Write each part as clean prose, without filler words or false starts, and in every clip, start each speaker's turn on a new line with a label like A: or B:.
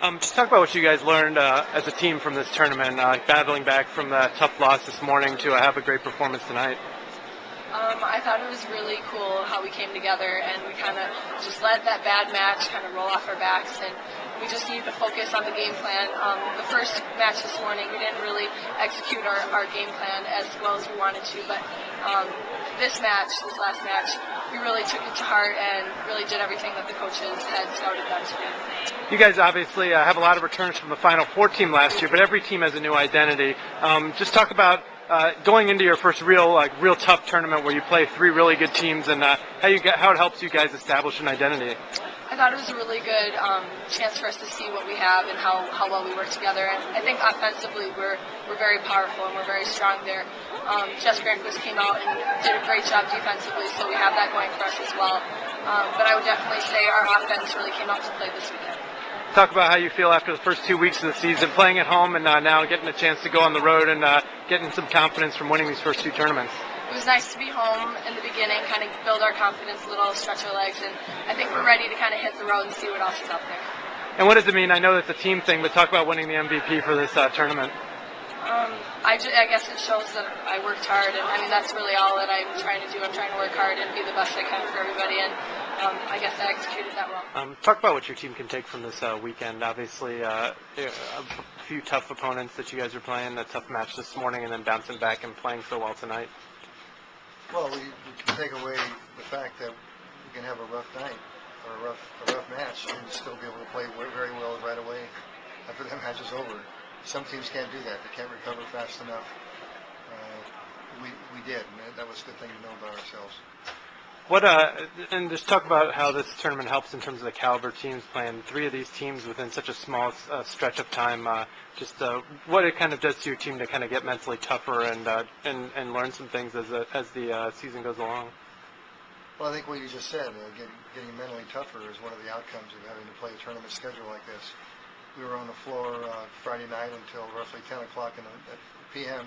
A: Just talk about what you guys learned as a team from this tournament, battling back from the tough loss this morning to have a great performance tonight.
B: I thought it was really cool how we came together and we kind of just let that bad match kind of roll off our backs, and we just needed to focus on the game plan. The first match this morning, we didn't really execute our game plan as well as we wanted to, but this last match, we really took it to heart and really did everything that the coaches had scouted them to do.
A: You guys obviously have a lot of returns from the Final Four team last year, but every team has a new identity. Just talk about going into your first real tough tournament where you play three really good teams, and how it helps you guys establish an identity.
B: I thought it was a really good chance for us to see what we have and how well we work together. And I think offensively we're very powerful and we're very strong there. Jess Granquist came out and did a great job defensively, so we have that going for us as well. But I would definitely say our offense really came out to play this weekend.
A: Talk about how you feel after the first 2 weeks of the season, playing at home and now getting a chance to go on the road and getting some confidence from winning these first two tournaments.
B: It was nice to be home in the beginning, kind of build our confidence a little, stretch our legs, and I think we're ready to kind of hit the road and see what else is out there.
A: And what does it mean? I know it's a team thing, but talk about winning the MVP for this tournament.
B: I guess it shows that I worked hard, and I mean that's really all that I'm trying to do. I'm trying to work hard and be the best I can for everybody, and I guess I executed that well.
A: Talk about what your team can take from this weekend. Obviously, a few tough opponents that you guys are playing, a tough match this morning, and then bouncing back and playing so well tonight.
C: Well, we can take away the fact that we can have a rough night or a rough match and still be able to play very well right away after that match is over. Some teams can't do that. They can't recover fast enough. We did, and that was a good thing to know about ourselves.
A: And just talk about how this tournament helps in terms of the caliber teams playing three of these teams within such a small stretch of time. What it kind of does to your team to kind of get mentally tougher and learn some things as the season goes along.
C: Well, I think what you just said, getting mentally tougher is one of the outcomes of having to play a tournament schedule like this. We were on the floor Friday night until roughly 10 o'clock p.m.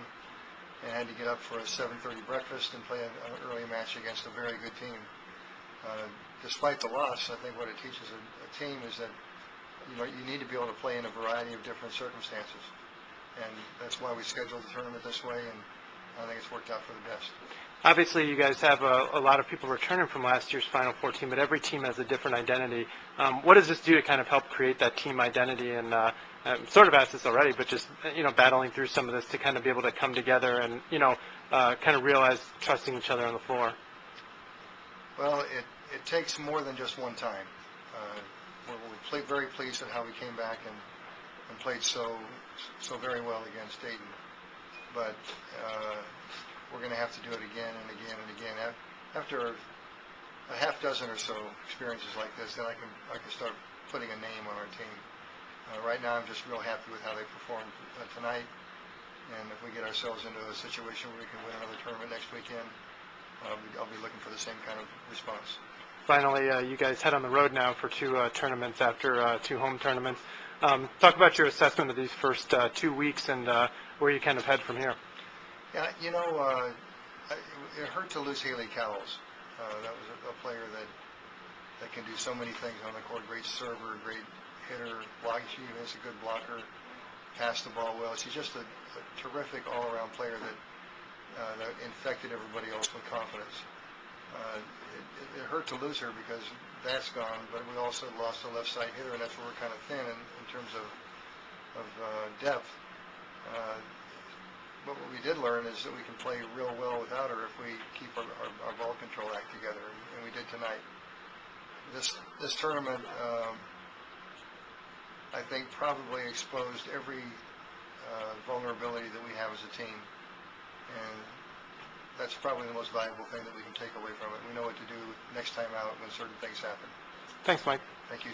C: and had to get up for a 7:30 breakfast and play an early match against a very good team. Despite the loss, I think what it teaches a team is that you need to be able to play in a variety of different circumstances, and that's why we scheduled the tournament this way, and I think it's worked out for the best.
A: Obviously, you guys have a lot of people returning from last year's Final Four team, but every team has a different identity. What does this do to kind of help create that team identity? And sort of asked this already, but just battling through some of this to kind of be able to come together and kind of realize trusting each other on the floor.
C: Well, it takes more than just one time. We're very pleased at how we came back and played so very well against Dayton, but we're going to have to do it again and again and again. After a half dozen or so experiences like this, then I can start putting a name on our team. Right now, I'm just real happy with how they performed tonight, and if we get ourselves into a situation where we can win another tournament next weekend, I'll be looking for the same kind of response.
A: Finally, you guys head on the road now for two tournaments after two home tournaments. Talk about your assessment of these first 2 weeks and where you kind of head from here.
C: Yeah, it hurt to lose Haley Cowles. That was a player that can do so many things on the court. Great server, great hitter, she is a good blocker, passed the ball well. She's just a terrific all-around player that infected everybody else with confidence. It hurt to lose her because that's gone, but we also lost a left side hitter, and that's where we're kind of thin in terms of depth. But what we did learn is that we can play real well without her if we keep our ball control act together, and we did tonight. This tournament, I think, probably exposed every vulnerability that we have as a team, and that's probably the most valuable thing that we can take away from it. We know what to do next time out when certain things happen.
A: Thanks, Mike.
C: Thank you.